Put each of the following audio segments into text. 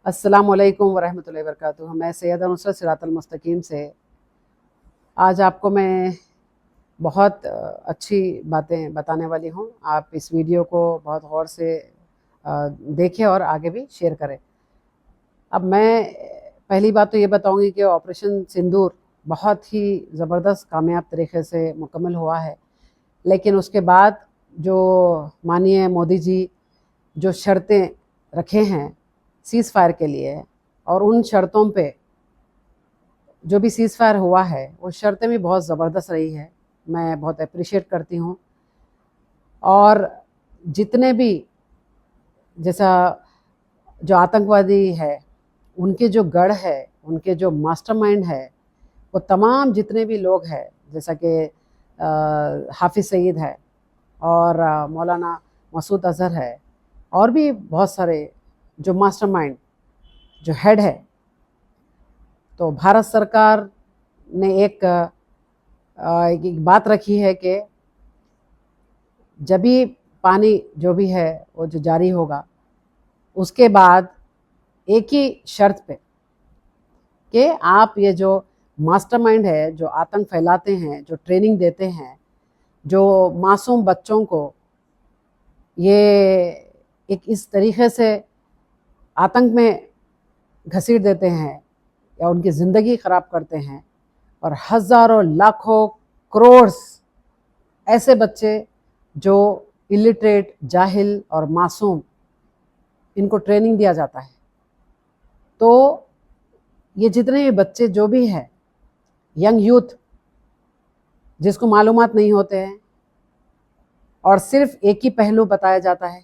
अस्सलाम वालेकुम वरहमतुल्लाहि वबरकातुहू। मैं सैयदा नुसरत सिरातल मुस्तकीम से आज आपको मैं बहुत अच्छी बातें बताने वाली हूँ। आप इस वीडियो को बहुत गौर से देखें और आगे भी शेयर करें। अब मैं पहली बात तो ये बताऊँगी कि ऑपरेशन सिंदूर बहुत ही ज़बरदस्त कामयाब तरीके से मुकम्मल हुआ है, लेकिन उसके बाद जो माननीय मोदी जी जो शर्तें रखे हैं सीज़ फायर के लिए, और उन शर्तों पे जो भी सीज़ फायर हुआ है वो शर्तें भी बहुत ज़बरदस्त रही है। मैं बहुत अप्रिशिएट करती हूँ। और जितने भी जैसा जो आतंकवादी है उनके जो गढ़ है, उनके जो मास्टरमाइंड है, वो तमाम जितने भी लोग हैं, जैसा कि हाफिज़ सईद है और मौलाना मसूद अज़हर है, और भी बहुत सारे जो मास्टरमाइंड जो हेड है, तो भारत सरकार ने एक बात रखी है कि जब भी पानी जो भी है वो जो जारी होगा उसके बाद एक ही शर्त पे कि आप ये जो मास्टरमाइंड है, जो आतंक फैलाते हैं, जो ट्रेनिंग देते हैं, जो मासूम बच्चों को ये एक इस तरीके से आतंक में घसीट देते हैं या उनकी ज़िंदगी ख़राब करते हैं, और हज़ारों लाखों करोड़ ऐसे बच्चे जो इलिटरेट, जाहिल और मासूम, इनको ट्रेनिंग दिया जाता है। तो ये जितने भी बच्चे जो भी हैं, यंग यूथ जिसको मालूमात नहीं होते हैं, और सिर्फ एक ही पहलू बताया जाता है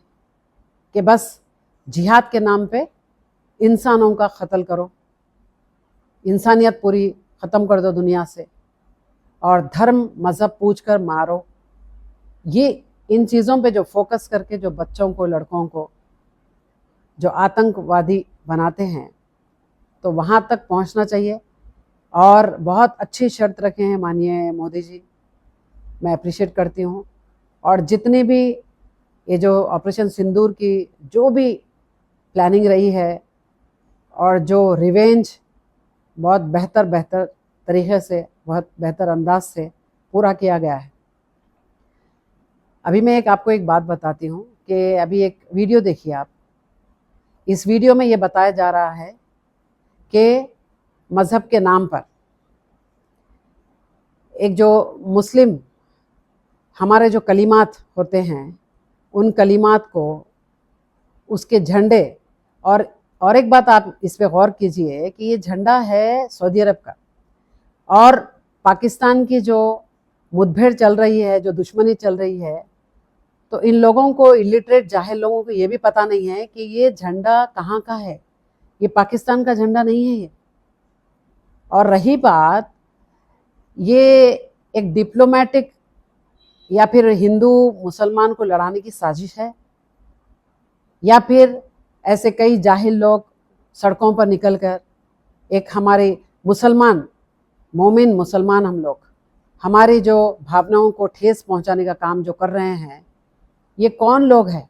कि बस जिहाद के नाम पे इंसानों का कत्ल करो, इंसानियत पूरी ख़त्म कर दो दुनिया से, और धर्म मज़हब पूछ कर मारो। ये इन चीज़ों पे जो फोकस करके जो बच्चों को, लड़कों को जो आतंकवादी बनाते हैं, तो वहाँ तक पहुँचना चाहिए। और बहुत अच्छी शर्त रखे हैं माननीय मोदी जी, मैं अप्रिशिएट करती हूँ। और जितनी भी ये जो ऑपरेशन सिंदूर की जो भी प्लानिंग रही है, और जो रिवेंज बहुत बेहतर तरीके से, बहुत बेहतर अंदाज से पूरा किया गया है। अभी मैं आपको एक बात बताती हूँ कि अभी एक वीडियो देखिए आप। इस वीडियो में ये बताया जा रहा है कि मज़हब के नाम पर एक जो मुस्लिम हमारे जो कलिमात होते हैं, उन कलिमात को, उसके झंडे, और एक बात आप इस पे गौर कीजिए कि ये झंडा है सऊदी अरब का, और पाकिस्तान की जो मुठभेड़ चल रही है, जो दुश्मनी चल रही है, तो इन लोगों को, इलिटरेट जाहिल लोगों को ये भी पता नहीं है कि ये झंडा कहाँ का है। ये पाकिस्तान का झंडा नहीं है ये। और रही बात, ये एक डिप्लोमेटिक या फिर हिंदू मुसलमान को लड़ाने की साजिश है, या फिर ऐसे कई जाहिल लोग सड़कों पर निकलकर एक हमारे मुसलमान, मोमिन मुसलमान हम लोग, हमारी जो भावनाओं को ठेस पहुंचाने का काम जो कर रहे हैं, ये कौन लोग हैं?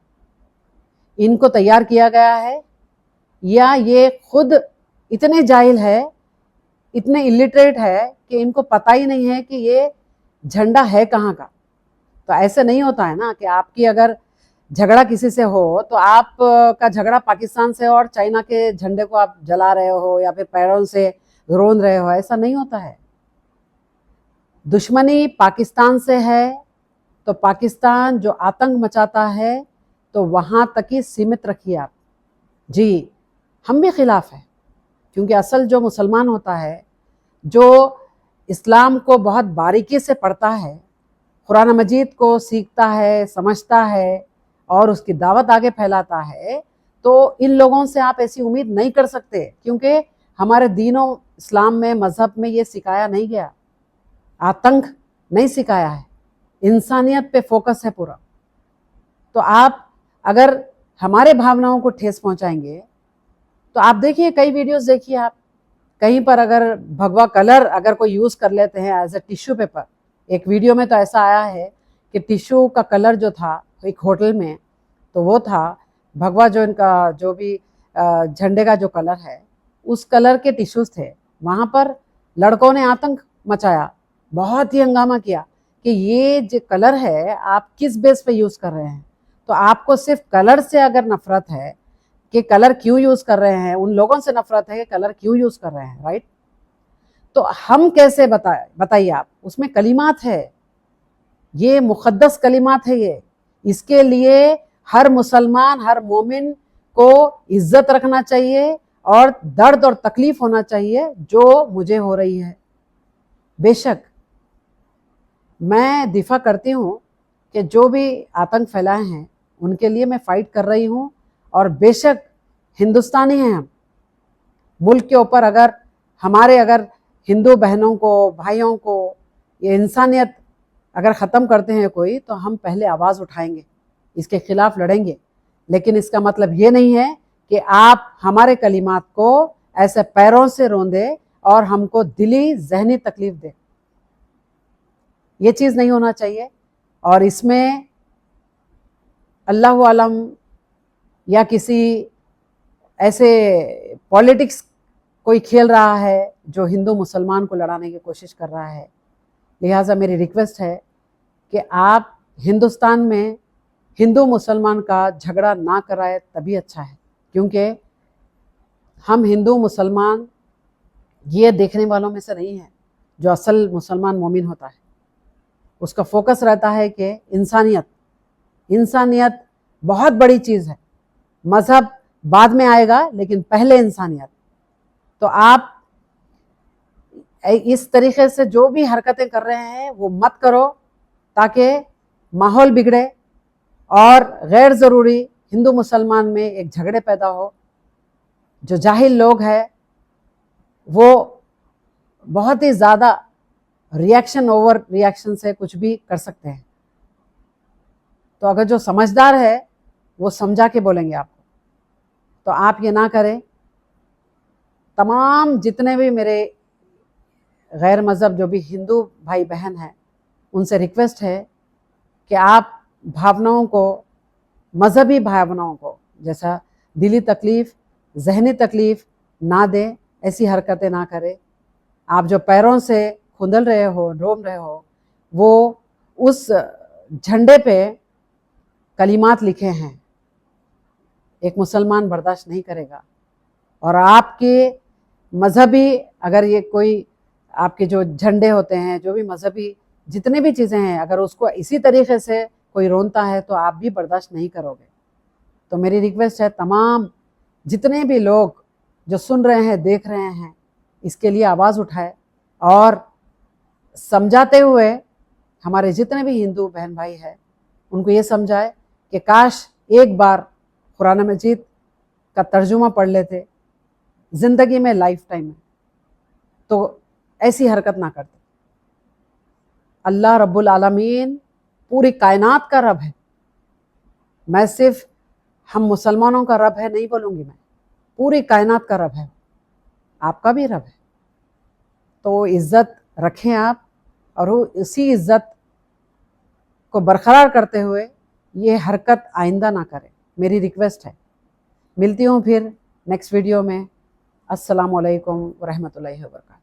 इनको तैयार किया गया है, या ये खुद इतने जाहिल है, इतने इलिटरेट है कि इनको पता ही नहीं है कि ये झंडा है कहाँ का? तो ऐसे नहीं होता है ना कि आपकी अगर झगड़ा किसी से हो तो आप का झगड़ा पाकिस्तान से और चाइना के झंडे को आप जला रहे हो या फिर पैरों से रोंद रहे हो, ऐसा नहीं होता है। दुश्मनी पाकिस्तान से है तो पाकिस्तान जो आतंक मचाता है तो वहाँ तक ही सीमित रखिए आप। जी, हम भी खिलाफ हैं, क्योंकि असल जो मुसलमान होता है, जो इस्लाम को बहुत बारीकी से पढ़ता है, कुरान मजीद को सीखता है, समझता है और उसकी दावत आगे फैलाता है, तो इन लोगों से आप ऐसी उम्मीद नहीं कर सकते, क्योंकि हमारे दीनों इस्लाम में, मज़हब में ये सिखाया नहीं गया, आतंक नहीं सिखाया है, इंसानियत पे फोकस है पूरा। तो आप अगर हमारे भावनाओं को ठेस पहुंचाएंगे, तो आप देखिए, कई वीडियोस देखिए आप, कहीं पर अगर भगवा कलर अगर कोई यूज़ कर लेते हैं एज ए टिश्यू पेपर। एक वीडियो में तो ऐसा आया है कि टिश्यू का कलर जो था एक होटल में, तो वो था भगवा, जो इनका जो भी झंडे का जो कलर है उस कलर के टिश्यूज थे, वहाँ पर लड़कों ने आतंक मचाया, बहुत ही हंगामा किया कि ये जो कलर है आप किस बेस पे यूज़ कर रहे हैं। तो आपको सिर्फ कलर से अगर नफरत है कि कलर क्यों यूज़ कर रहे हैं, उन लोगों से नफरत है कि कलर क्यों यूज़ कर रहे हैं, राइट। तो हम कैसे बताइए आप, उसमें कलिमात है, ये मुक़द्दस कलिमात है ये, इसके लिए हर मुसलमान हर मोमिन को इज्जत रखना चाहिए और दर्द और तकलीफ होना चाहिए जो मुझे हो रही है। बेशक मैं दिफा करती हूँ कि जो भी आतंक फैलाए हैं उनके लिए मैं फ़ाइट कर रही हूँ, और बेशक हिंदुस्तानी हैं हम। मुल्क के ऊपर अगर हिंदू बहनों को भाइयों को ये इंसानियत अगर ख़त्म करते हैं कोई, तो हम पहले आवाज़ उठाएंगे, इसके ख़िलाफ़ लड़ेंगे। लेकिन इसका मतलब ये नहीं है कि आप हमारे कलिमात को ऐसे पैरों से रोंदे और हमको दिली जहनी तकलीफ़ दे, ये चीज़ नहीं होना चाहिए। और इसमें अल्लाह आलम या किसी ऐसे पॉलिटिक्स कोई खेल रहा है जो हिंदू मुसलमान को लड़ाने की कोशिश कर रहा है। लिहाजा मेरी रिक्वेस्ट है कि आप हिंदुस्तान में हिंदू मुसलमान का झगड़ा ना कराए, तभी अच्छा है, क्योंकि हम हिंदू मुसलमान ये देखने वालों में से नहीं हैं। जो असल मुसलमान मोमिन होता है उसका फोकस रहता है कि इंसानियत बहुत बड़ी चीज़ है, मज़हब बाद में आएगा लेकिन पहले इंसानियत। तो आप इस तरीके से जो भी हरकतें कर रहे हैं वो मत करो, ताकि माहौल बिगड़े और गैर ज़रूरी हिंदू मुसलमान में एक झगड़े पैदा हो। जो जाहिल लोग हैं वो बहुत ही ज़्यादा रिएक्शन ओवर रिएक्शन से कुछ भी कर सकते हैं। तो अगर जो समझदार है वो समझा के बोलेंगे आपको, तो आप ये ना करें। तमाम जितने भी मेरे गैर मज़हब जो भी हिंदू भाई बहन हैं उनसे रिक्वेस्ट है कि आप भावनाओं को, मज़हबी भावनाओं को, जैसा दिली तकलीफ़ जहनी तकलीफ़ ना दें, ऐसी हरकतें ना करें। आप जो पैरों से खुंदल रहे हो, रोम रहे हो, वो उस झंडे पे कलिमात लिखे हैं, एक मुसलमान बर्दाश्त नहीं करेगा। और आपके मज़हबी अगर ये कोई आपके जो झंडे होते हैं, जो भी मज़हबी जितने भी चीज़ें हैं, अगर उसको इसी तरीके से कोई रोनता है तो आप भी बर्दाश्त नहीं करोगे। तो मेरी रिक्वेस्ट है तमाम जितने भी लोग जो सुन रहे हैं, देख रहे हैं, इसके लिए आवाज़ उठाए और समझाते हुए हमारे जितने भी हिंदू बहन भाई हैं उनको ये समझाए कि काश एक बार कुरान मजीद का तर्जुमा पढ़ लेते ज़िंदगी में, लाइफ टाइम में, तो ऐसी हरकत ना करते। अल्लाह रब्बुल आलमीन पूरी कायनात का रब है। मैं सिर्फ हम मुसलमानों का रब है नहीं बोलूँगी, मैं पूरी कायनात का रब है, आपका भी रब है। तो इज़्ज़त रखें आप, और उसी इज़्ज़त को बरकरार करते हुए ये हरकत आइंदा ना करें, मेरी रिक्वेस्ट है। मिलती हूँ फिर नेक्स्ट वीडियो में। अस्सलामु अलैकुम व रहमतुल्लाहि व बरकातहू।